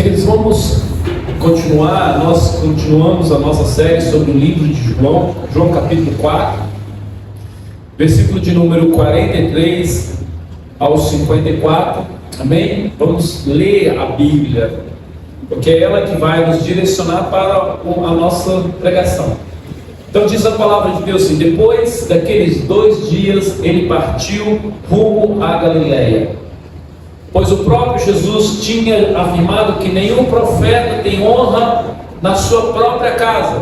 Queridos, vamos continuar. Nós continuamos a nossa série sobre o livro de João, João capítulo 4, versículo de número 43 ao 54, amém? Vamos ler a Bíblia, porque é ela que vai nos direcionar para a nossa pregação. Então diz a palavra de Deus assim: depois daqueles 2 dias ele partiu rumo à Galileia, pois o próprio Jesus tinha afirmado que nenhum profeta tem honra na sua própria casa.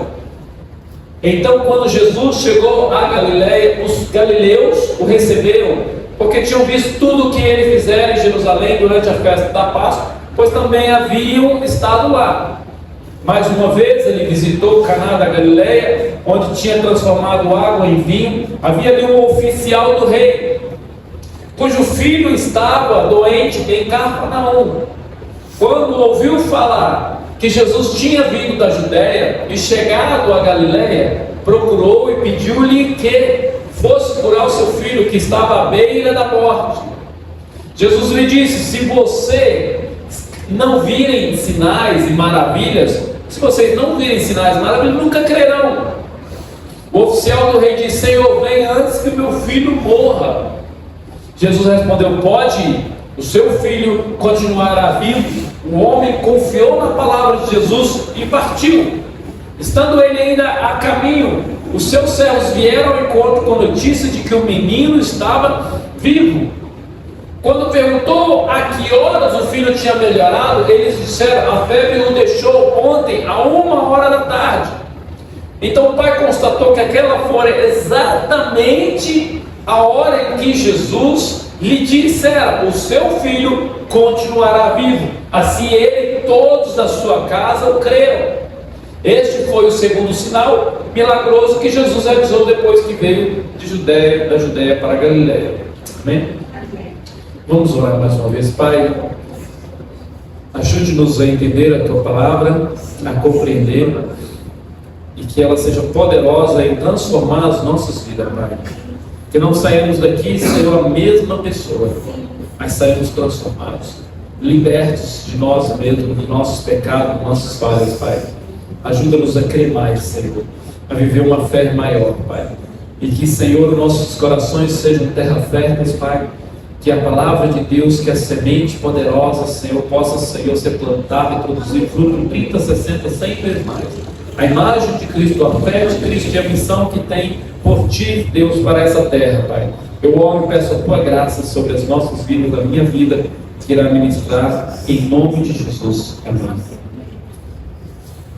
Então, quando Jesus chegou à Galileia, os galileus o receberam, porque tinham visto tudo o que ele fizera em Jerusalém durante a festa da Páscoa, pois também haviam estado lá. Mais uma vez ele visitou Caná da Galileia, onde tinha transformado água em vinho. Havia ali um oficial do rei, cujo filho estava doente em Cafarnaum. Quando ouviu falar que Jesus tinha vindo da Judéia e chegado a Galileia, procurou e pediu-lhe que fosse curar o seu filho, que estava à beira da morte. Jesus lhe disse: se você não virem sinais e maravilhas, se vocês não virem sinais e maravilhas, nunca crerão. O oficial do rei disse: Senhor, vem antes que meu filho morra. Jesus respondeu: pode o seu filho continuar vivo? O homem confiou na palavra de Jesus e partiu. Estando ele ainda a caminho, os seus servos vieram ao encontro com a notícia de que o menino estava vivo. Quando perguntou a que horas o filho tinha melhorado, eles disseram: a febre o deixou ontem, a 1h da tarde. Então o pai constatou que aquela fora exatamente a hora em que Jesus lhe dissera: o seu filho continuará vivo. Assim ele e todos da sua casa o creram. Este foi o segundo sinal milagroso que Jesus realizou depois que veio da Judéia para a Galileia. Amém? Vamos orar mais uma vez. Pai, ajude-nos a entender a Tua palavra, a compreender, e que ela seja poderosa em transformar as nossas vidas, Pai. Que não saímos daqui, Senhor, a mesma pessoa, mas saímos transformados, libertos de nós mesmos, dos nossos pecados, dos nossos falhas, Pai. Ajuda-nos a crer mais, Senhor, a viver uma fé maior, Pai. E que, Senhor, nossos corações sejam terra férteis, Pai. Que a palavra de Deus, que a semente poderosa, Senhor, possa, Senhor, ser plantada e produzir fruto 30, 60, 100 vezes mais. A imagem de Cristo, a fé de Cristo e a missão que tem por Ti, Deus, para essa terra, Pai. Eu oro e peço a Tua graça sobre as nossas vidas, a minha vida, que irá ministrar em nome de Jesus. Amém.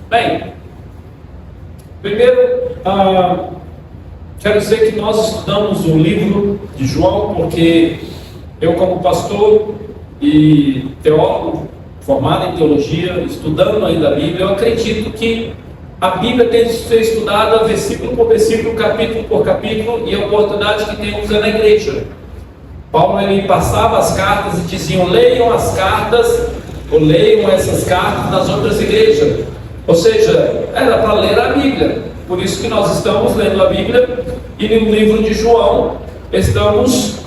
Bem, primeiro, quero dizer que nós estudamos o livro de João, porque eu, como pastor e teólogo, formado em teologia, estudando ainda a Bíblia, eu acredito que a Bíblia tem de ser estudada versículo por versículo, capítulo por capítulo, e a oportunidade que temos é na igreja. Paulo, ele passava as cartas e diziam: leiam as cartas, ou leiam essas cartas das outras igrejas. Ou seja, era para ler a Bíblia. Por isso que nós estamos lendo a Bíblia, e no livro de João estamos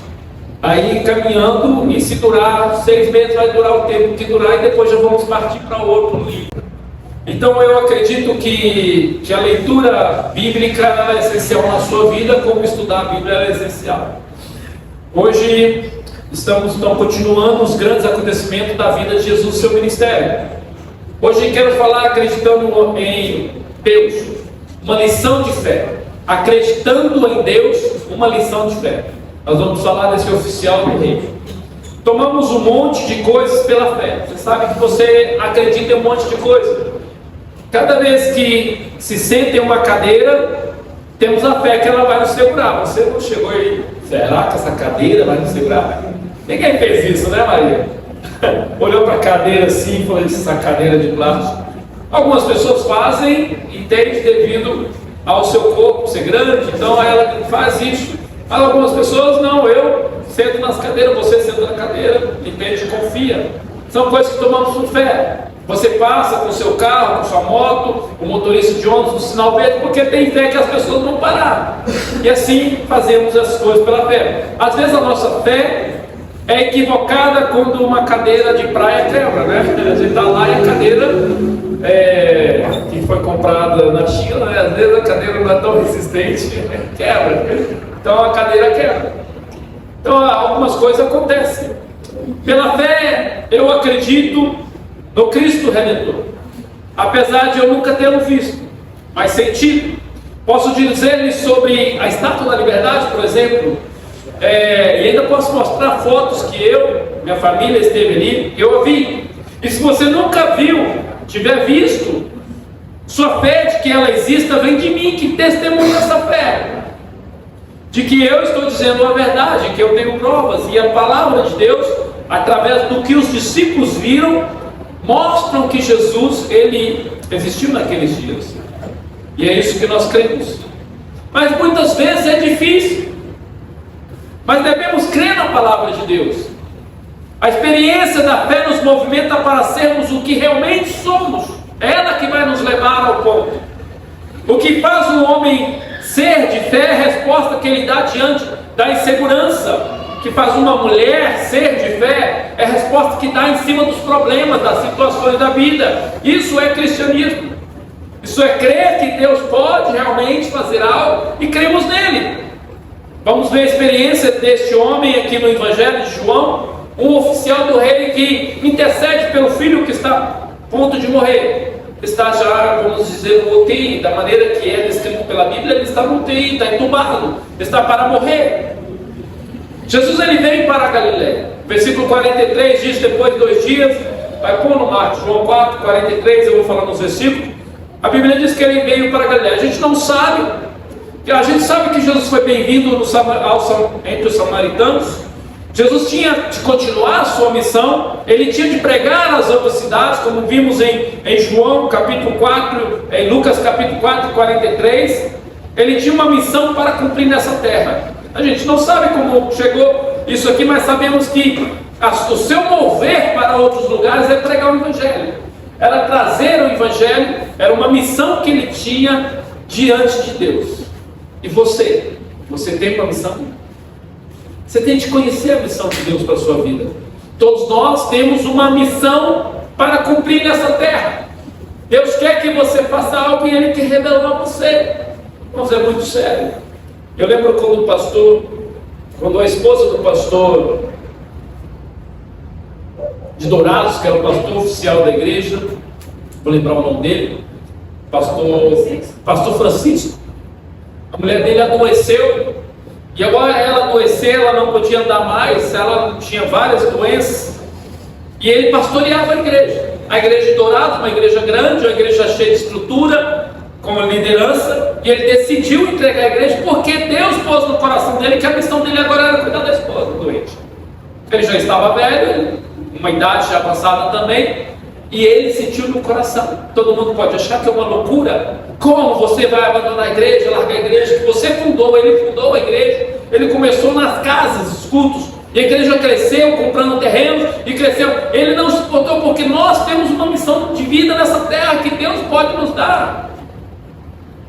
aí caminhando, e se durar 6 meses vai durar o tempo que durar, e depois já vamos partir para outro livro. Então eu acredito que a leitura bíblica é essencial na sua vida, como estudar a Bíblia é essencial. Hoje estamos então continuando os grandes acontecimentos da vida de Jesus e seu ministério. Hoje quero falar acreditando em Deus, uma lição de fé. Acreditando em Deus, uma lição de fé. Nós vamos falar desse oficial do rei. Tomamos um monte de coisas pela fé. Você sabe que você acredita em um monte de coisa. Cada vez que se senta em uma cadeira, temos a fé que ela vai nos segurar. Você não chegou aí: será que essa cadeira vai nos segurar? Ninguém fez isso, né, Maria? Olhou para a cadeira assim e falou: essa cadeira de plástico. Algumas pessoas fazem, entende, devido ao seu corpo ser grande, então ela faz isso. Mas algumas pessoas não: eu sento nas cadeiras, você senta na cadeira, entende, confia. São coisas que tomamos por fé. Você passa com o seu carro, com sua moto, o motorista de ônibus no sinal verde, porque tem fé que as pessoas vão parar. E assim fazemos as coisas pela fé. Às vezes a nossa fé é equivocada quando uma cadeira de praia quebra, né? A gente está lá e a cadeira que foi comprada na China, né? Às vezes a cadeira não é tão resistente, quebra. Então a cadeira quebra. Então algumas coisas acontecem. Pela fé, eu acredito no Cristo Redentor. Apesar de eu nunca tê-lo visto, mas sentido. Posso dizer-lhe sobre a Estátua da Liberdade, por exemplo, e ainda posso mostrar fotos que minha família esteve ali, eu a vi. E se você nunca viu, tiver visto, sua fé de que ela exista vem de mim, que testemunha essa fé. De que eu estou dizendo a verdade, que eu tenho provas, e a palavra de Deus, através do que os discípulos viram, mostram que Jesus, ele existiu naqueles dias. E é isso que nós cremos. Mas muitas vezes é difícil. Mas devemos crer na palavra de Deus. A experiência da fé nos movimenta para sermos o que realmente somos. É ela que vai nos levar ao ponto. O que faz um homem ser de fé é a resposta que ele dá diante da insegurança. O que faz uma mulher ser de fé é a resposta que dá em cima dos problemas, das situações da vida. Isso é cristianismo. Isso é crer que Deus pode realmente fazer algo e cremos nele. Vamos ver a experiência deste homem aqui no Evangelho de João, um oficial do rei que intercede pelo filho que está a ponto de morrer. Está já, vamos dizer, no UTI, da maneira que é descrito pela Bíblia, ele está no UTI, está entubado, está para morrer. Jesus ele veio para a Galileia. Versículo 43 diz: depois de 2 dias, vai pôr no Marcos, João 4, 43, eu vou falar nos versículos. A Bíblia diz que ele veio para a Galileia. A gente não sabe. A gente sabe que Jesus foi bem-vindo entre os samaritanos. Jesus tinha de continuar a sua missão. Ele tinha de pregar as outras cidades, como vimos em João capítulo 4, em Lucas capítulo 4, 43. Ele tinha uma missão para cumprir nessa terra. A gente não sabe como chegou isso aqui, mas sabemos que o seu mover para outros lugares é pregar o Evangelho. Era trazer o Evangelho, era uma missão que ele tinha diante de Deus. E você tem uma missão? Você tem de conhecer a missão de Deus para a sua vida. Todos nós temos uma missão para cumprir nessa terra. Deus quer que você faça algo e Ele quer revelar a você. Mas é muito sério. Eu lembro quando a esposa do pastor de Dourados, que era o pastor oficial da igreja, vou lembrar o nome dele, pastor Francisco, a mulher dele adoeceu, e agora ela adoeceu, ela não podia andar mais, ela tinha várias doenças, e ele pastoreava a igreja de Dourados, uma igreja grande, uma igreja cheia de estrutura, com liderança, e ele decidiu entregar a igreja, porque Deus pôs no coração dele que a missão dele agora era cuidar da esposa doente. Ele já estava velho, uma idade já avançada também, e ele sentiu no coração. Todo mundo pode achar que é uma loucura. Como você vai abandonar a igreja, largar a igreja que você fundou? Ele fundou a igreja, ele começou nas casas, os cultos, e a igreja cresceu, comprando terrenos, e cresceu. Ele não se importou, porque nós temos uma missão de vida nessa terra que Deus pode nos dar.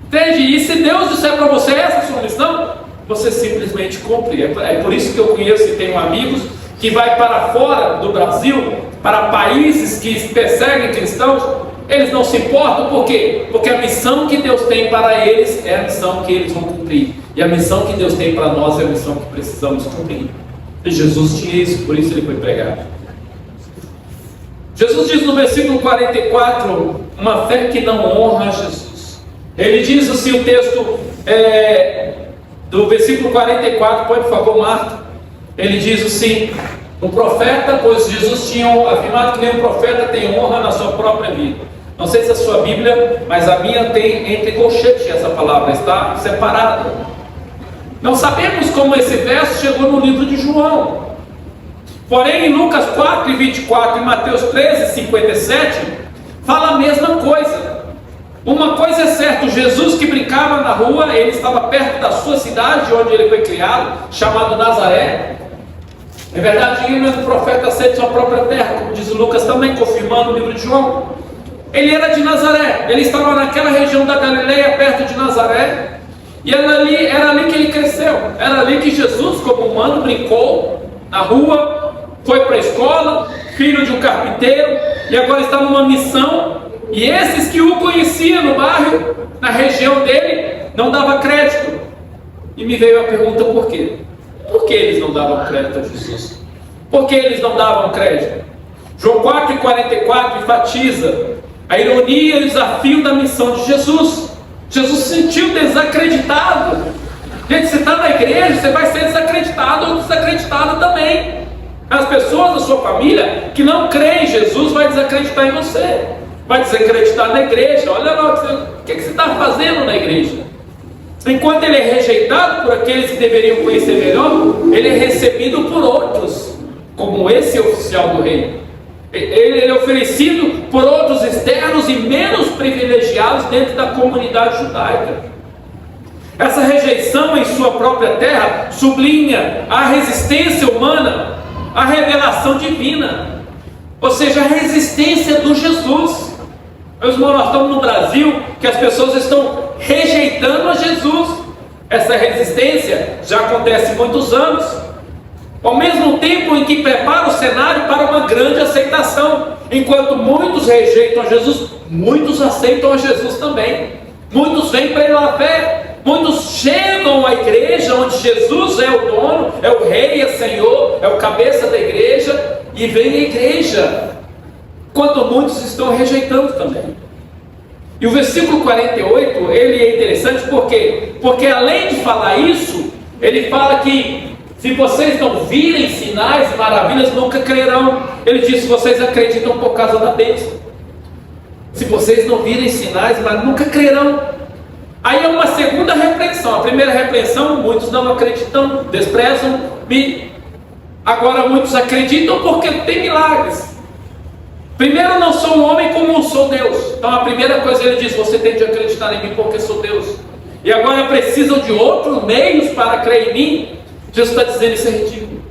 Entende? E se Deus disser para você essa é a sua missão, você simplesmente cumpre. É por isso que eu conheço e tenho amigos que vai para fora do Brasil, para países que perseguem cristãos. Eles não se importam, por quê? Porque a missão que Deus tem para eles é a missão que eles vão cumprir, e a missão que Deus tem para nós é a missão que precisamos cumprir. E Jesus tinha isso, por isso ele foi pregado. Jesus diz no versículo 44, uma fé que não honra a Jesus. Ele diz assim, o texto do versículo 44, põe por favor, Marta. Ele diz assim: um profeta, pois Jesus tinha afirmado que nenhum profeta tem honra na sua própria vida. Não sei se a sua Bíblia, mas a minha tem entre colchetes essa palavra, está separada. Não sabemos como esse verso chegou no livro de João. Porém, em Lucas 4, 24 e Mateus 13, 57, fala a mesma coisa. Uma coisa é certa, Jesus que brincava na rua, ele estava perto da sua cidade, onde ele foi criado, chamado Nazaré. É verdade, ele mesmo profeta aceita sua própria terra, como diz Lucas também, confirmando o livro de João. Ele era de Nazaré, ele estava naquela região da Galileia, perto de Nazaré, e era ali que ele cresceu, era ali que Jesus, como humano, brincou na rua, foi para a escola, filho de um carpinteiro, e agora está numa missão, e esses que o conheciam no bairro, na região dele, não dava crédito. E me veio a pergunta: por quê? Por que eles não davam crédito a Jesus? Por que eles não davam crédito? João 4,44 enfatiza a ironia e o desafio da missão de Jesus. Jesus se sentiu desacreditado. Gente, você está na igreja, você vai ser desacreditado ou desacreditada também. As pessoas da sua família que não creem em Jesus vai desacreditar em você, vai desacreditar na igreja. Olha lá, o que você está fazendo na igreja? Enquanto ele é rejeitado por aqueles que deveriam conhecer melhor, ele é recebido por outros, como esse oficial do reino. Ele é oferecido por outros externos e menos privilegiados dentro da comunidade judaica. Essa rejeição em sua própria terra sublinha a resistência humana à revelação divina, ou seja, a resistência do Jesus. Meus irmãos, nós estamos no Brasil que as pessoas estão rejeitando a Jesus. Essa resistência já acontece há muitos anos, ao mesmo tempo em que prepara o cenário para uma grande aceitação. Enquanto muitos rejeitam a Jesus, muitos aceitam a Jesus também. Muitos vêm pela fé, muitos chegam à igreja onde Jesus é o dono, é o rei, é o senhor, é o cabeça da igreja, e vem à igreja, enquanto muitos estão rejeitando também. E o versículo 48, ele é interessante porque além de falar isso, ele fala que se vocês não virem sinais e maravilhas, nunca crerão. Ele diz: se vocês acreditam por causa da bênção, se vocês não virem sinais, mas nunca crerão. Aí é uma segunda repreensão. A primeira repreensão: muitos não acreditam, desprezam-me. Agora muitos acreditam porque tem milagres. Primeiro, não sou um homem como sou Deus. Então a primeira coisa ele diz: você tem de acreditar em mim porque sou Deus. E agora precisam de outros meios para crer em mim. Jesus está dizendo: isso é ridículo.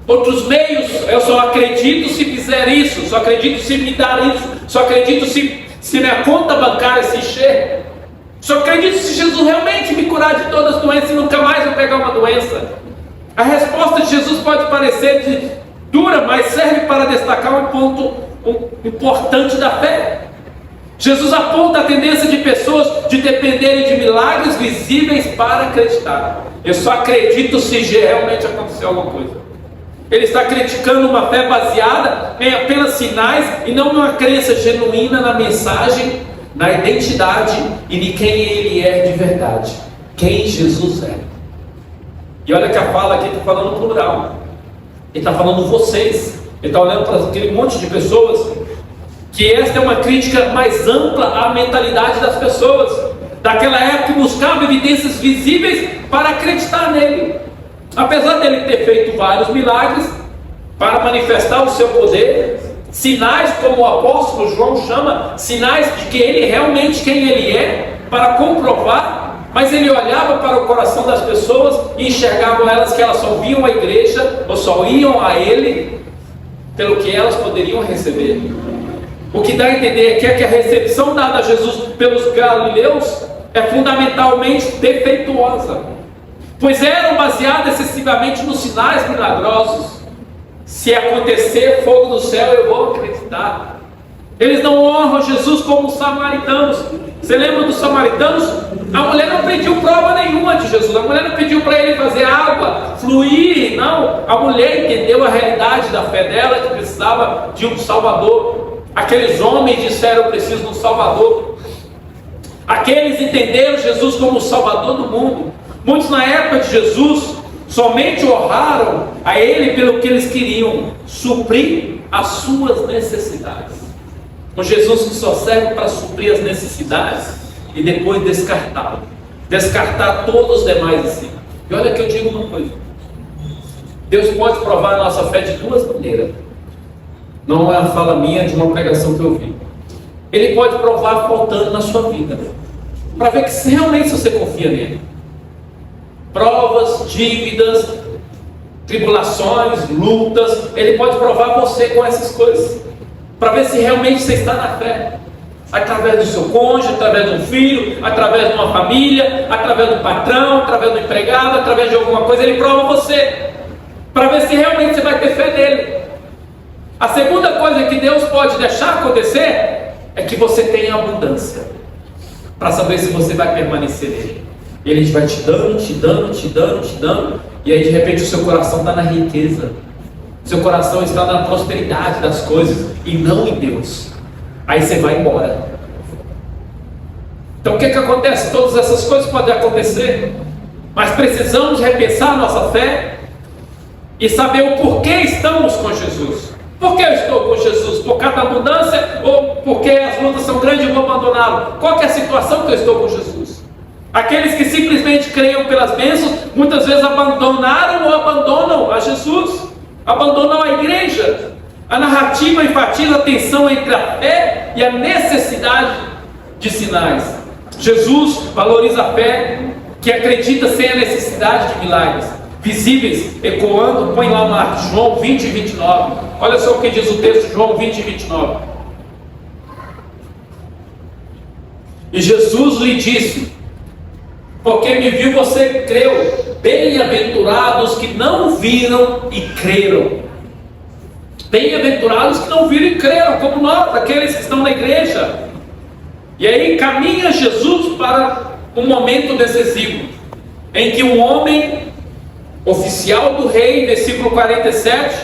Outros meios, eu só acredito se fizer isso, só acredito se me dar isso, só acredito se minha conta bancária se encher, só acredito se Jesus realmente me curar de todas as doenças e nunca mais eu pegar uma doença. A resposta de Jesus pode parecer dura, mas serve para destacar um ponto importante da fé. Jesus aponta a tendência de pessoas de dependerem de milagres visíveis para acreditar. Eu só acredito se realmente acontecer alguma coisa. Ele está criticando uma fé baseada em apenas sinais e não numa crença genuína na mensagem, na identidade e de quem ele é de verdade, quem Jesus é. E olha que a fala aqui está falando plural. Ele está falando vocês. Ele está olhando para aquele monte de pessoas, que esta é uma crítica mais ampla à mentalidade das pessoas daquela época que buscavam evidências visíveis para acreditar nele. Apesar dele ter feito vários milagres para manifestar o seu poder, sinais, como o apóstolo João chama, sinais de que ele realmente quem ele é, para comprovar, mas ele olhava para o coração das pessoas e enxergava elas que elas só viam a igreja, ou só iam a ele pelo que elas poderiam receber. O que dá a entender aqui é que a recepção dada a Jesus pelos galileus é fundamentalmente defeituosa, pois eram baseadas excessivamente nos sinais milagrosos. Se acontecer fogo do céu, eu vou acreditar. Eles não honram Jesus como os samaritanos. Você lembra dos samaritanos? A mulher não pediu prova nenhuma de Jesus. A mulher não pediu para ele fazer água fluir. Não, a mulher entendeu a realidade da fé dela, que precisava de um Salvador. Aqueles homens disseram: eu preciso de um Salvador. Aqueles entenderam Jesus como o Salvador do mundo. Muitos na época de Jesus somente honraram a ele pelo que eles queriam: suprir as suas necessidades. Um Jesus que só serve para suprir as necessidades e depois descartar todos os demais em si. E olha que eu digo uma coisa: Deus pode provar a nossa fé de duas maneiras. Não é a fala minha, de uma pregação que eu vi. Ele pode provar faltando na sua vida, para ver que realmente você confia nele. Provas, dívidas, tribulações, lutas. Ele pode provar você com essas coisas, para ver se realmente você está na fé. Através do seu cônjuge, através de um filho, através de uma família, através do patrão, através do empregado, através de alguma coisa, ele prova você. para ver se realmente você vai ter fé nele. A segunda coisa que Deus pode deixar acontecer é que você tenha abundância, para saber se você vai permanecer nele. E ele vai te dando, te dando, te dando, te dando, e aí de repente o seu coração está na riqueza, seu coração está na prosperidade das coisas, e não em Deus. Aí você vai embora. Então o que acontece? Todas essas coisas podem acontecer, mas precisamos repensar nossa fé e saber o porquê estamos com Jesus. Por que eu estou com Jesus? Por causa da abundância ou porque as lutas são grandes e eu vou abandoná-lo? Qual que é a situação que eu estou com Jesus? Aqueles que simplesmente creiam pelas bênçãos, muitas vezes abandonaram ou abandonam a Jesus, abandonam a igreja. A narrativa enfatiza a tensão entre a fé e a necessidade de sinais. Jesus valoriza a fé que acredita sem a necessidade de milagres visíveis, ecoando. Põe lá no João 20 e 29. Olha só o que diz o texto, João 20 e 29. E Jesus lhe disse: porque me viu, você creu. Bem-aventurados que não viram e creram. Bem-aventurados que não viram e creram, como nós, aqueles que estão na igreja. E aí caminha Jesus para um momento decisivo, em que um homem, oficial do rei, versículo 47,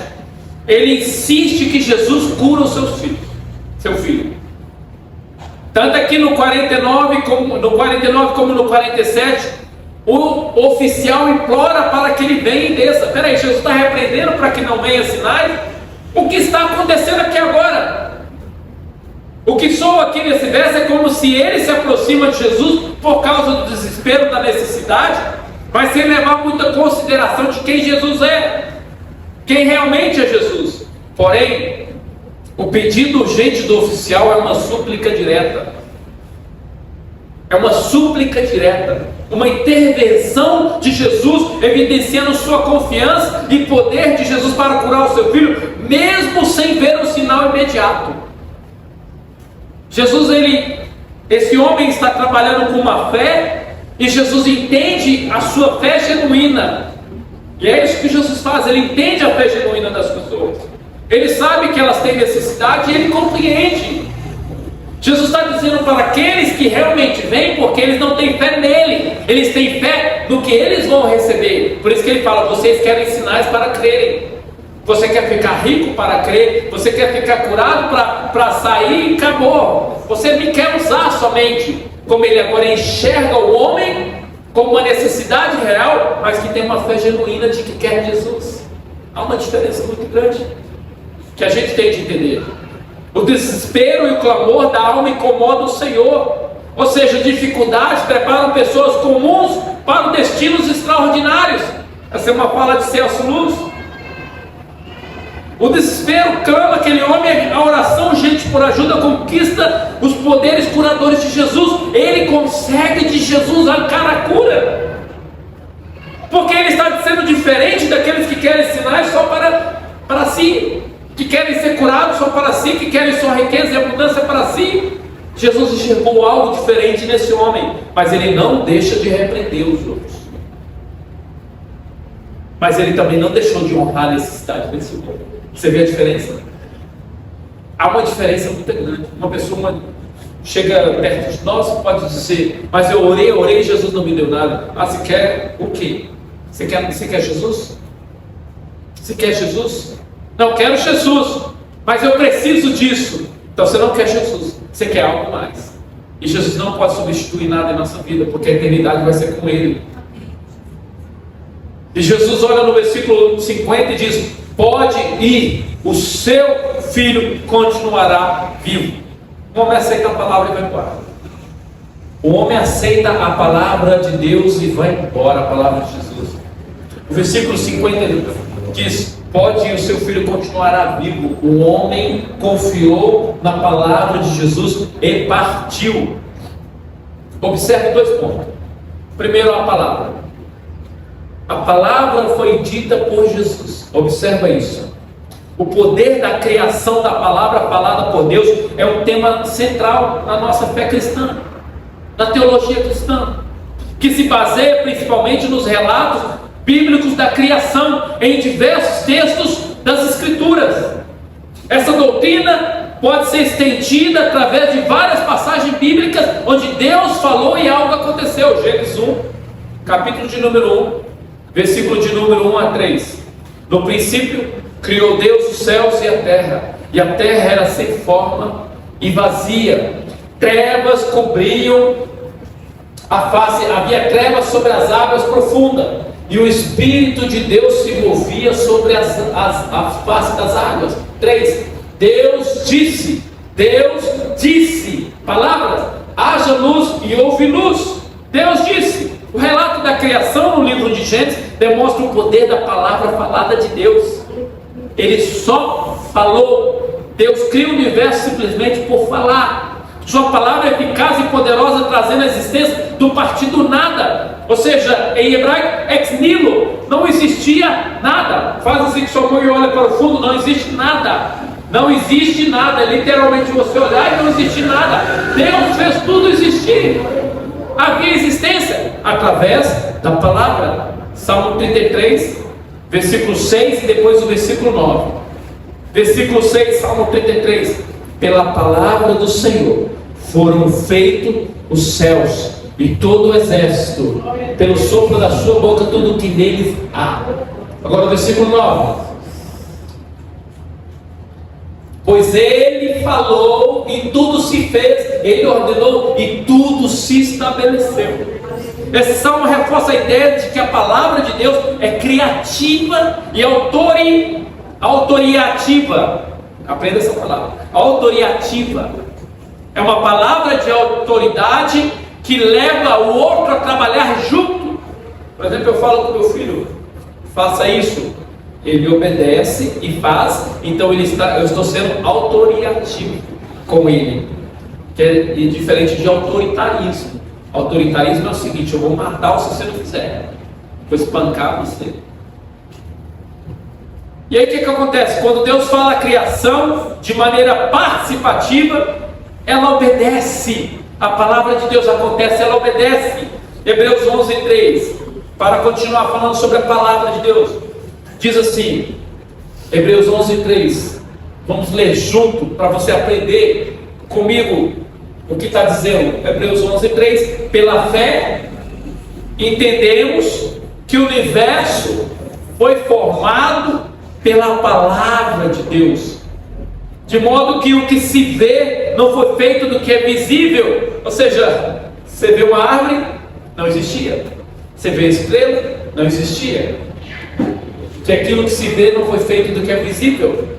ele insiste que Jesus cura o seu filho. Tanto aqui no 49 como no 47, o oficial implora para que ele venha e desça. Peraí, Jesus está repreendendo para que não venha sinais? O que está acontecendo aqui agora? O que soa aqui nesse verso é como se ele se aproxima de Jesus por causa do desespero, da necessidade, mas sem levar muita consideração de quem Jesus é, quem realmente é Jesus. Porém, o pedido urgente do oficial é uma súplica direta. É uma súplica direta, uma intervenção de Jesus, evidenciando sua confiança e poder de Jesus para curar o seu filho, mesmo sem ver o sinal imediato. Esse homem está trabalhando com uma fé, e Jesus entende a sua fé genuína. E é isso que Jesus faz, ele entende a fé genuína das pessoas. Ele sabe que elas têm necessidade e ele compreende. Jesus está dizendo para aqueles que realmente vêm, porque eles não têm fé nele, eles têm fé no que eles vão receber. Por isso que ele fala: vocês querem sinais para crerem. Você quer ficar rico para crer? Você quer ficar curado para sair e acabou? Você me quer usar somente. Como ele agora enxerga o homem como uma necessidade real, mas que tem uma fé genuína de que quer Jesus. Há uma diferença muito grande que a gente tem de entender. O desespero e o clamor da alma incomodam o Senhor. Ou seja, dificuldades preparam pessoas comuns para destinos extraordinários. Essa é uma fala de Celso Luz. O desespero clama aquele homem, a oração urgente por ajuda conquista os poderes curadores de Jesus. Ele consegue de Jesus arrancar a cura, porque ele está sendo diferente daqueles que querem sinais só para si, que querem ser curados só para si, que querem só riqueza e abundância para si. Jesus enxergou algo diferente nesse homem, mas ele não deixa de repreender os outros. Mas ele também não deixou de honrar a necessidade desse homem. Você vê a diferença? Há uma diferença muito grande. Uma pessoa chega perto de nós e pode dizer: mas eu orei e Jesus não me deu nada. Ah, você quer o quê? Você quer Jesus? Você quer Jesus? Não, quero Jesus, mas eu preciso disso. Então você não quer Jesus, você quer algo mais. E Jesus não pode substituir nada em nossa vida, porque a eternidade vai ser com Ele. E Jesus olha no versículo 50 e diz: pode ir, o seu filho continuará vivo. O homem aceita a palavra e vai embora. O homem aceita a palavra de Deus e vai embora, a palavra de Jesus. O versículo 50 diz: pode ir, o seu filho continuará vivo. O homem confiou na palavra de Jesus e partiu. Observe 2 pontos. Primeiro, a palavra. A palavra foi dita por Jesus. Observa isso. O poder da criação da palavra falada por Deus é um tema central na nossa fé cristã, na teologia cristã, que se baseia principalmente nos relatos bíblicos da criação em diversos textos das Escrituras. Essa doutrina pode ser estendida através de várias passagens bíblicas onde Deus falou e algo aconteceu. Gênesis 1, capítulo de número 1, versículo de número 1 a 3. No princípio, criou Deus os céus e a terra era sem forma e vazia. Trevas cobriam a face, havia trevas sobre as águas profundas, e o Espírito de Deus se movia sobre a face das águas. 3. Deus disse, palavras, haja luz e houve luz. Deus disse. O relato da criação no livro de Gênesis demonstra o poder da palavra falada de Deus. Ele só falou. Deus cria o universo simplesmente por falar. Sua palavra é eficaz e poderosa, trazendo a existência do partir do nada. Ou seja, em hebraico, ex nihilo, não existia nada. Faz assim que sua mão e olha para o fundo, não existe nada. Não existe nada, literalmente você olhar e não existe nada. Deus fez tudo existir. Havia existência através da palavra. Salmo 33, versículo 6 e depois o versículo 9. Versículo 6, Salmo 33. Pela palavra do Senhor foram feitos os céus e todo o exército, pelo sopro da sua boca tudo que neles há. Agora o versículo 9. Pois ele falou e tudo se fez, ele ordenou e tudo se estabeleceu. Esse salmo reforça a ideia de que a palavra de Deus é criativa e autoriativa. Aprenda essa palavra. Autoriativa é uma palavra de autoridade que leva o outro a trabalhar junto. Por exemplo, eu falo com meu filho, faça isso. Ele obedece e faz, então eu estou sendo autoriativo com ele, que é diferente de autoritarismo. Autoritarismo é o seguinte: eu vou matar se você não fizer, vou espancar você. E aí o que acontece? Quando Deus fala a criação de maneira participativa, ela obedece. A palavra de Deus acontece, ela obedece. Hebreus 11:3, para continuar falando sobre a palavra de Deus, diz assim, Hebreus 11:3, vamos ler junto para você aprender comigo o que está dizendo. Hebreus 11:3, pela fé entendemos que o universo foi formado pela palavra de Deus, de modo que o que se vê não foi feito do que é visível. Ou seja, você vê uma árvore, não existia. Você vê a estrela, não existia. Que aquilo que se vê não foi feito do que é visível.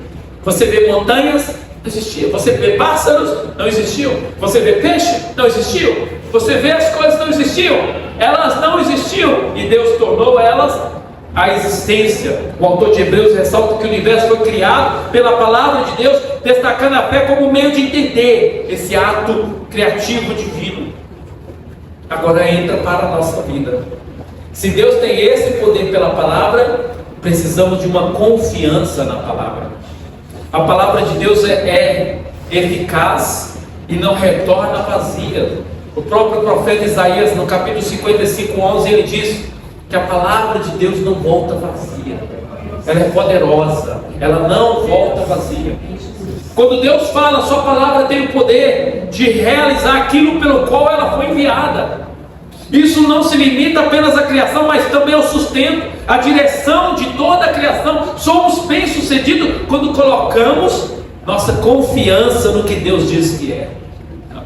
Você vê montanhas, não existia. Você vê pássaros, não existiam. Você vê peixe, não existiam. Você vê as coisas, não existiam. Elas não existiam e Deus tornou elas a existência. O autor de Hebreus ressalta que o universo foi criado pela palavra de Deus, destacando a fé como meio de entender esse ato criativo divino. Agora entra para a nossa vida. Se Deus tem esse poder pela palavra, precisamos de uma confiança na palavra. A palavra de Deus é eficaz e não retorna vazia. O próprio profeta Isaías, no capítulo 55:11, ele diz que a palavra de Deus não volta vazia. Ela é poderosa, ela não volta vazia. Quando Deus fala, a sua palavra tem o poder de realizar aquilo pelo qual ela foi enviada. Isso não se limita apenas à criação, mas também ao sustento, à direção de toda a criação. Somos bem-sucedidos quando colocamos nossa confiança no que Deus diz que é.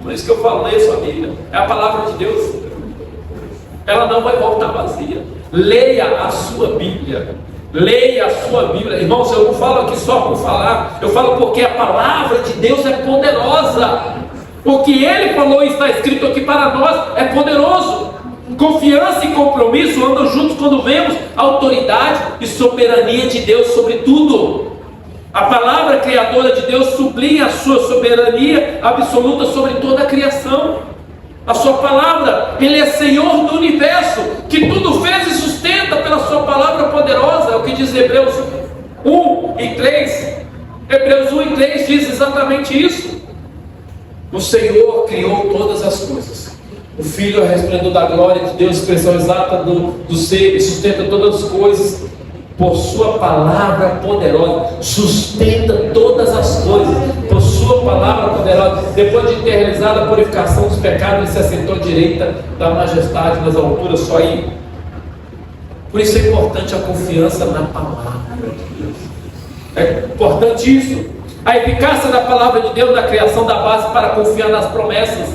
Por isso que eu falo, leia sua Bíblia. É a palavra de Deus. Ela não vai voltar vazia. Leia a sua Bíblia. Leia a sua Bíblia. Irmãos, eu não falo aqui só por falar. Eu falo porque a palavra de Deus é poderosa. O que Ele falou e está escrito aqui para nós é poderoso. Confiança e compromisso andam juntos quando vemos a autoridade e soberania de Deus sobre tudo. A palavra criadora de Deus sublinha a sua soberania absoluta sobre toda a criação. A sua palavra, Ele é Senhor do universo, que tudo fez e sustenta pela sua palavra poderosa. É o que diz Hebreus 1:3. Hebreus 1:3 diz exatamente isso. O Senhor criou todas as coisas, O Filho é o resplendor da glória de Deus, expressão exata do ser, e sustenta todas as coisas por sua palavra poderosa. Sustenta todas as coisas por sua palavra poderosa. Depois de ter realizado a purificação dos pecados, ele se assentou à direita da majestade nas alturas. Só aí. Por isso é importante a confiança na palavra de Deus. É importante isso. A eficácia da palavra de Deus na criação da base para confiar nas promessas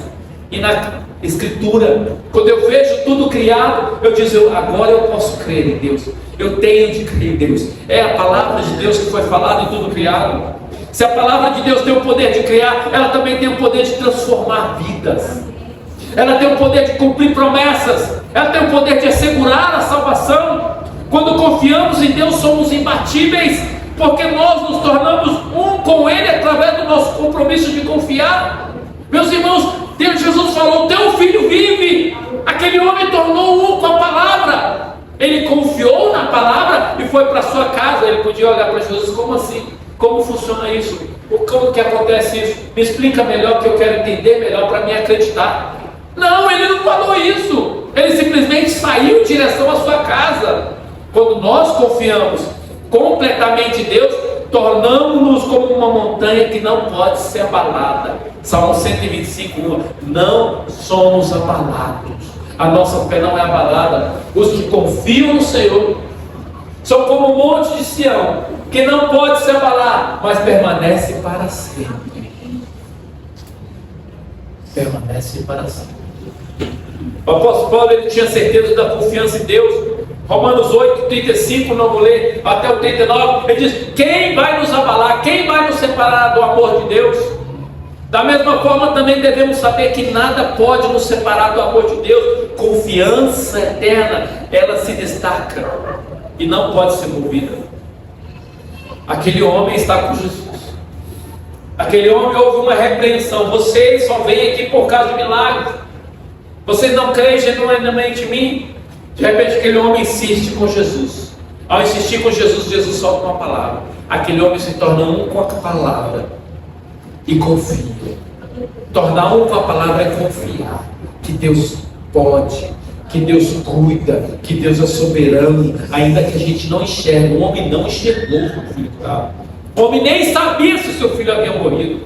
e na Escritura. Quando eu vejo tudo criado, eu digo, agora eu posso crer em Deus. Eu tenho de crer em Deus. É a palavra de Deus que foi falada em tudo criado. Se a palavra de Deus tem o poder de criar, ela também tem o poder de transformar vidas. Ela tem o poder de cumprir promessas. Ela tem o poder de assegurar a salvação. Quando confiamos em Deus, somos imbatíveis, porque nós nos tornamos um com Ele através do nosso compromisso de confiar. Meus irmãos, Jesus falou, teu filho vive. Aquele homem tornou um com a palavra. Ele confiou na palavra e foi para sua casa. Ele podia olhar para Jesus, como assim? Como funciona isso? Como que acontece isso? Me explica melhor, que eu quero entender melhor para me acreditar. Não, ele não falou isso. Ele simplesmente saiu em direção à sua casa. Quando nós confiamos completamente em Deus, tornamos-nos como uma montanha que não pode ser abalada. Salmo 125:1. Não somos abalados. A nossa fé não é abalada. Os que confiam no Senhor são como o monte de Sião, que não pode se abalar, mas permanece para sempre. Permanece para sempre. O apóstolo Paulo, ele tinha certeza da confiança em Deus. Romanos 8:35, não vou ler até o 39, ele diz, quem vai nos abalar, quem vai nos separar do amor de Deus? Da mesma forma também devemos saber que nada pode nos separar do amor de Deus. Confiança eterna, ela se destaca e não pode ser movida. Aquele homem está com Jesus. Aquele homem houve uma repreensão. Vocês só vêm aqui por causa de milagres. Vocês não creem genuinamente em mim? De repente aquele homem insiste com Jesus. Ao insistir com Jesus, Jesus solta uma palavra. Aquele homem se torna um com a palavra e confia. Tornar um com a palavra é confiar que Deus pode, que Deus cuida, que Deus é soberano, ainda que a gente não enxergue. O homem não enxergou o filho estava. O homem nem sabia se seu filho havia morrido.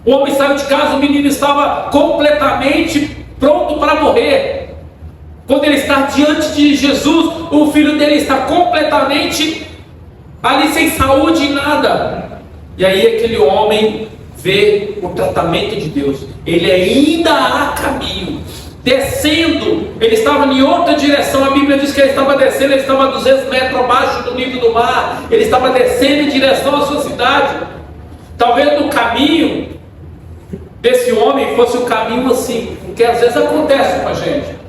O homem saiu de casa, o menino estava completamente pronto para morrer. Quando ele está diante de Jesus, o filho dele está completamente ali sem saúde e nada. E aí aquele homem vê o tratamento de Deus. Ele ainda há caminho, descendo. Ele estava em outra direção. A Bíblia diz que ele estava descendo. Ele estava a 200 metros abaixo do nível do mar. Ele estava descendo em direção à sua cidade. Talvez no caminho desse homem fosse um caminho assim, que às vezes acontece com a gente.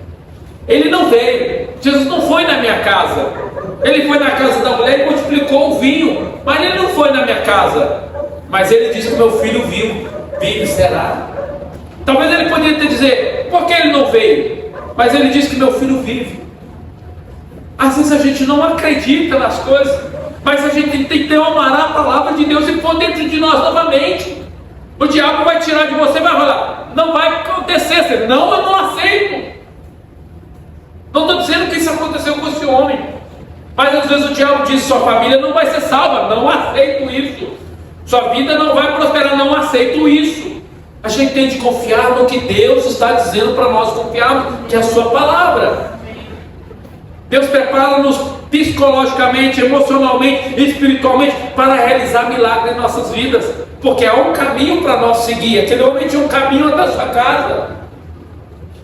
Ele não veio. Jesus não foi na minha casa. Ele foi na casa da mulher e multiplicou o vinho. Mas ele não foi na minha casa. Mas ele disse que meu filho vive será. Talvez ele poderia te dizer, por que ele não veio? Mas ele disse que meu filho vive. Às vezes a gente não acredita nas coisas, mas a gente tem que amar a palavra de Deus e pôr dentro de nós novamente. O diabo vai tirar de você e vai falar, não vai acontecer. Você, não, eu não aceito. Não estou dizendo que isso aconteceu com esse homem. Mas às vezes o diabo diz, sua família não vai ser salva. Não aceito isso. Sua vida não vai prosperar. Não aceito isso. A gente tem de confiar no que Deus está dizendo para nós confiarmos, que é a sua palavra. Deus prepara-nos psicologicamente, emocionalmente e espiritualmente para realizar milagres em nossas vidas. Porque há um caminho para nós seguir. Aquele homem tinha um caminho até a sua casa.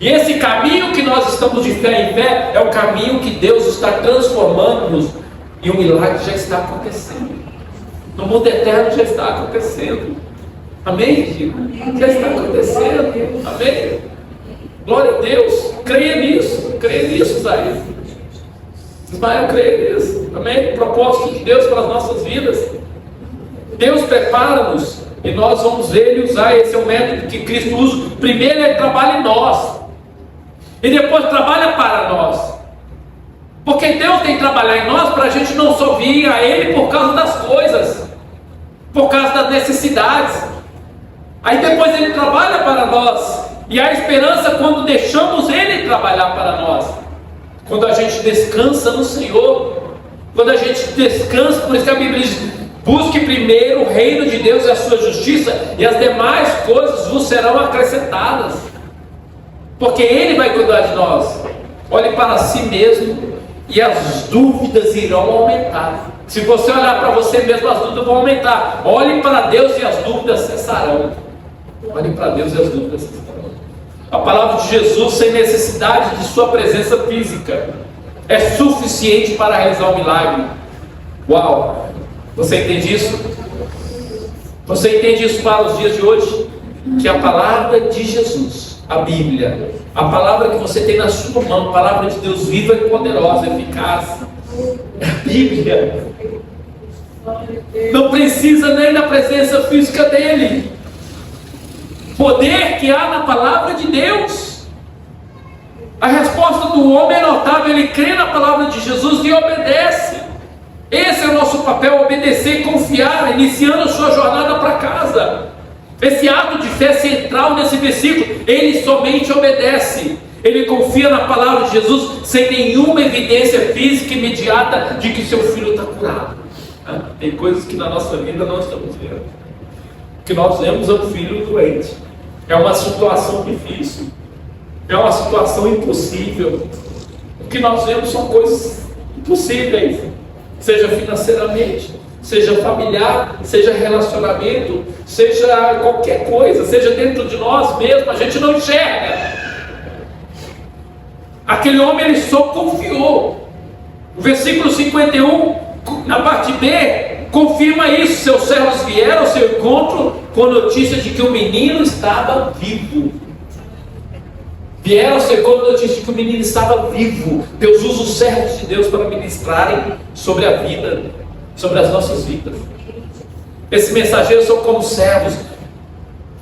E esse caminho que nós estamos de fé em fé é o caminho que Deus está transformando-nos, e o milagre já está acontecendo. No mundo eterno já está acontecendo. Amém, Chico? Já está acontecendo. Amém? Glória a Deus. Creia nisso, Isaías. Ismael, creia nisso. Amém? O propósito de Deus para as nossas vidas. Deus prepara-nos e nós vamos ver e usar. Esse é o método que Cristo usa. Primeiro ele trabalha em nós. E depois trabalha para nós. Porque Deus tem que trabalhar em nós para a gente não só vir a Ele por causa das coisas, por causa das necessidades. Aí depois Ele trabalha para nós E há esperança quando deixamos Ele trabalhar para nós. Quando a gente descansa no Senhor. Quando a gente descansa, por isso que a Bíblia diz: busque primeiro o reino de Deus e a sua justiça, e as demais coisas vos serão acrescentadas. Porque Ele vai cuidar de nós. Olhe para si mesmo e as dúvidas irão aumentar. Se você olhar para você mesmo, as dúvidas vão aumentar. Olhe para Deus e as dúvidas cessarão. Olhe para Deus e as dúvidas cessarão. A palavra de Jesus, sem necessidade de sua presença física, é suficiente para realizar um milagre. Uau! Você entende isso? Você entende isso para os dias de hoje? Que a palavra de Jesus, a Bíblia, a palavra que você tem na sua mão, a palavra de Deus viva e poderosa, eficaz, é a Bíblia. Não precisa nem da presença física dele. Poder que há na palavra de Deus. A resposta do homem é notável. Ele crê na palavra de Jesus e obedece. Esse é o nosso papel: obedecer e confiar, iniciando a sua jornada para casa. Esse ato de fé central nesse versículo. Ele somente obedece. Ele confia na palavra de Jesus sem nenhuma evidência física imediata de que seu filho está curado. Tem coisas que na nossa vida nós estamos vendo. O que nós vemos é um filho doente. É uma situação difícil. É uma situação impossível. O que nós vemos são coisas impossíveis. Seja financeiramente, seja familiar, seja relacionamento, seja qualquer coisa, seja dentro de nós mesmos, a gente não enxerga. Aquele homem, ele só confiou. O versículo 51, na parte B, confirma isso. Seus servos vieram ao seu encontro com a notícia de que o menino estava vivo. Vieram ao seu encontro com a notícia de que o menino estava vivo. Deus usa os servos de Deus para ministrarem sobre a vida, sobre as nossas vidas. Esses mensageiros são como servos,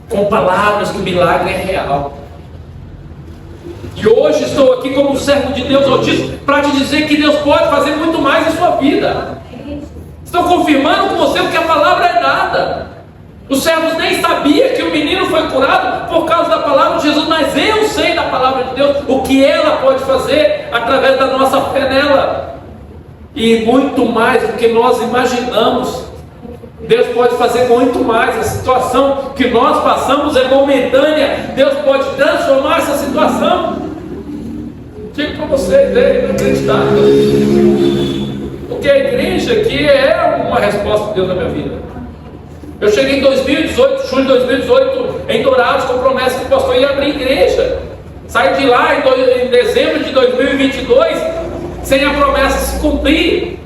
com palavras que o milagre é real. E hoje estou aqui como um servo de Deus Altíssimo para te dizer que Deus pode fazer muito mais em sua vida. Estou confirmando com você o que a palavra é dada. Os servos nem sabiam que o menino foi curado por causa da palavra de Jesus, mas eu sei da palavra de Deus o que ela pode fazer através da nossa fé nela. E muito mais do que nós imaginamos. Deus pode fazer muito mais. A situação que nós passamos é momentânea. Deus pode transformar essa situação. Digo para vocês, é inacreditável. Porque a igreja aqui é uma resposta de Deus na minha vida. Eu cheguei em 2018, julho de 2018, em Dourados, com promessa que o pastor ia abrir igreja. Saí de lá em dezembro de 2022, sem a promessa se cumprir.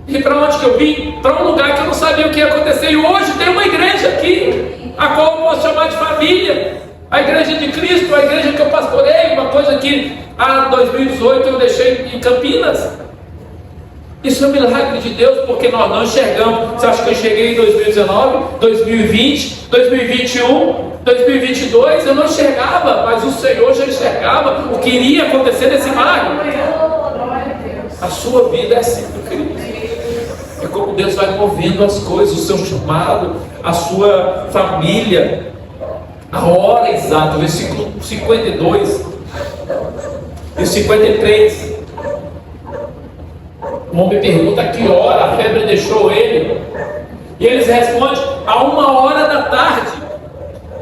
E para onde que eu vim? Para um lugar que eu não sabia o que ia acontecer. E hoje tem uma igreja aqui, a qual eu posso chamar de família. A igreja de Cristo, a igreja que eu pastorei, uma coisa que em 2018 eu deixei em Campinas. Isso é um milagre de Deus, porque nós não enxergamos. Você acha que eu cheguei em 2019, 2020, 2021, 2022? Eu não enxergava, mas o Senhor já enxergava o que iria acontecer nesse mar. A sua vida é assim, meu querido. É como Deus vai movendo as coisas, o seu chamado, a sua família, a hora exata. Versículo 52 e 53. O homem pergunta a que hora a febre deixou ele. E eles respondem: a 1h da tarde.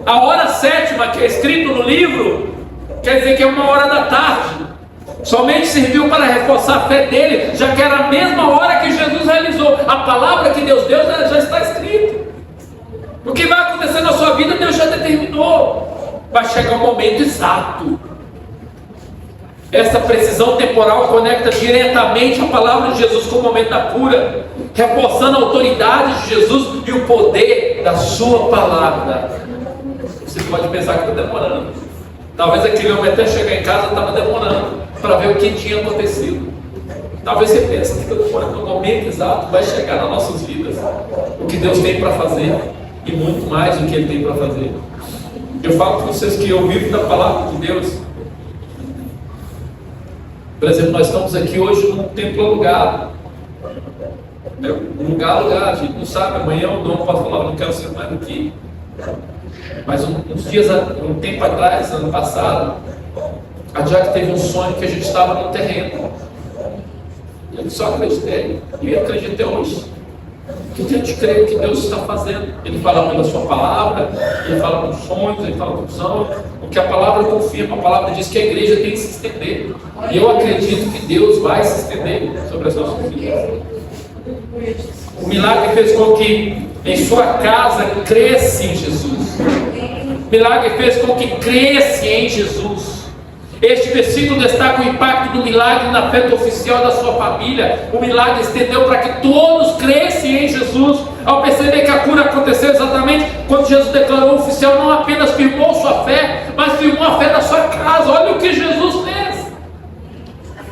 A hora 7ª, que é escrito no livro, quer dizer que é 1h da tarde. Somente serviu para reforçar a fé dele, já que era a mesma hora que Jesus realizou. A palavra que Deus deu já está escrita. O que vai acontecer na sua vida, Deus já determinou. Vai chegar o momento exato. Essa precisão temporal conecta diretamente a palavra de Jesus com o momento da cura, reforçando a autoridade de Jesus e o poder da sua palavra. Você pode pensar que está demorando. Talvez aquele homem até chegar em casa estava demorando para ver o que tinha acontecido. Talvez você pense que está demorando. No momento exato vai chegar nas nossas vidas o que Deus tem para fazer e muito mais do que Ele tem para fazer. Eu falo para vocês que eu vivo da palavra de Deus. Por exemplo, nós estamos aqui hoje num templo alugado. Um lugar alugado, a gente não sabe, amanhã o dono pode falar: não quero ser mais aqui. Mas um tempo atrás, ano passado, a Jack teve um sonho que a gente estava num terreno. Eu só acreditei, e acreditei hoje. Que tem de crer que Deus está fazendo. Ele fala pela sua palavra, ele fala com sonhos, ele fala com visão. O que a palavra confirma, a palavra diz que a igreja tem que se estender. E eu acredito que Deus vai se estender sobre as nossas vidas. O milagre fez com que em sua casa cresce em Jesus. O milagre fez com que cresce em Jesus. Este versículo destaca o impacto do milagre na fé oficial da sua família. O milagre estendeu para que todos crescem em Jesus. Ao perceber que a cura aconteceu exatamente quando Jesus declarou oficial, não apenas firmou sua fé, mas firmou a fé da sua casa. Olha o que Jesus fez.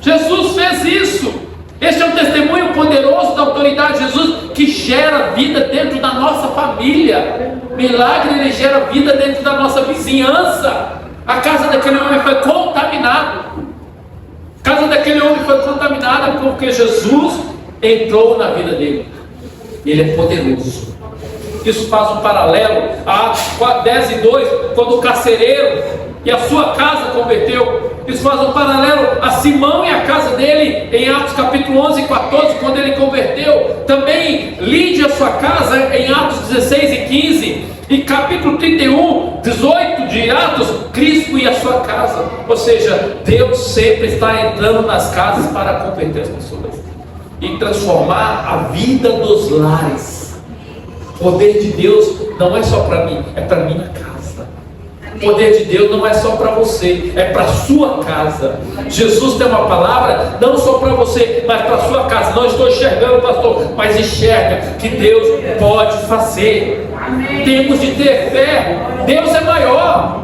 Jesus fez isso. Este é um testemunho poderoso da autoridade de Jesus que gera vida dentro da nossa família. Milagre, ele gera vida dentro da nossa vizinhança. A casa daquele homem foi contaminada. A casa daquele homem foi contaminada porque Jesus entrou na vida dele. Ele é poderoso. Isso faz um paralelo a Atos 10:2, quando o carcereiro e a sua casa converteu. Isso faz um paralelo a Simão e a casa dele em Atos capítulo 11:14, quando ele converteu. Também Lídia e a sua casa em Atos 16:15. E capítulo 31:18 de Atos, Cristo e a sua casa. Ou seja, Deus sempre está entrando nas casas para converter as pessoas e transformar a vida dos lares. O poder de Deus não é só para mim, é para minha casa. O poder de Deus não é só para você, é para a sua casa. Jesus tem uma palavra não só para você, mas para a sua casa. Não estou enxergando, pastor, mas enxerga que Deus pode fazer. Temos de ter fé. Deus é maior.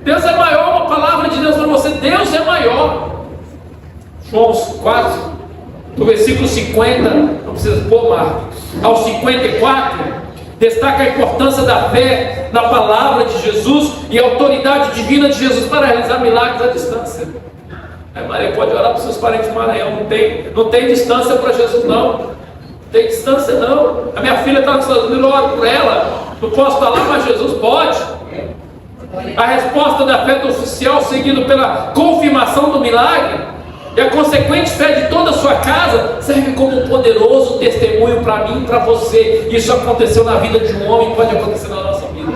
Deus é maior. Uma palavra de Deus para você. Deus é maior. João 4, do versículo 50, não precisa pôr, Marcos, ao 54, destaca a importância da fé na palavra de Jesus e a autoridade divina de Jesus para realizar milagres à distância. Maria, pode orar para os seus parentes de Maranhão. Não tem distância para Jesus, não. Tem distância não. A minha filha está nos Estados Unidos, eu oro por ela. Não posso estar lá, mas Jesus pode. A resposta da fé do oficial, seguido pela confirmação do milagre, e a consequente fé de toda a sua casa, serve como um poderoso testemunho para mim e para você. Isso aconteceu na vida de um homem, pode acontecer na nossa vida.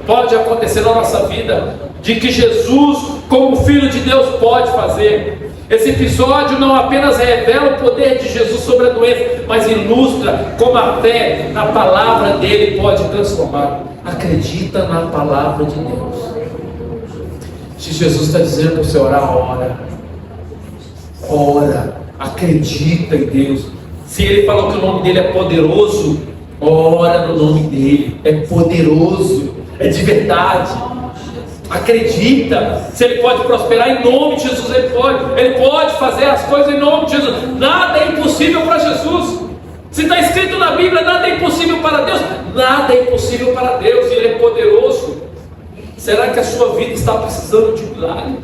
Pode acontecer na nossa vida, de que Jesus, como Filho de Deus, pode fazer. Esse episódio não apenas revela o poder de Jesus sobre a doença, mas ilustra como a fé na palavra dele pode transformar. Acredita na palavra de Deus. Se Jesus está dizendo para você orar, ora, acredita em Deus. Se ele falou que o nome dele é poderoso, ora no nome dele. É poderoso, é de verdade. Acredita. Se ele pode prosperar em nome de Jesus, ele pode fazer as coisas em nome de Jesus. Nada é impossível para Jesus. Se está escrito na Bíblia, nada é impossível para Deus. Nada é impossível para Deus, e ele é poderoso. Será que a sua vida está precisando de um milagre?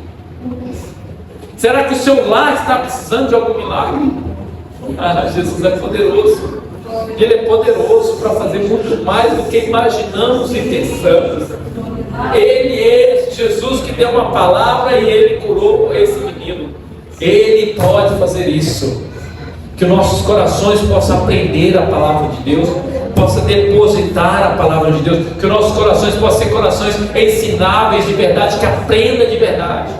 Será que o seu lar está precisando de algum milagre? Jesus é poderoso. Ele é poderoso para fazer muito mais do que imaginamos e pensamos. Ele é Jesus que deu uma palavra e ele curou esse menino. Ele pode fazer isso. Que nossos corações possam aprender a palavra de Deus, possa depositar a palavra de Deus, que nossos corações possam ser corações ensináveis de verdade, que aprenda de verdade,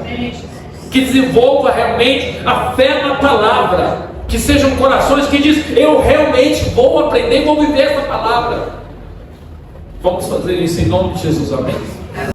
que desenvolva realmente a fé na palavra, que sejam corações que dizem: eu realmente vou aprender, vou viver essa palavra. Vamos fazer isso em nome de Jesus, amém?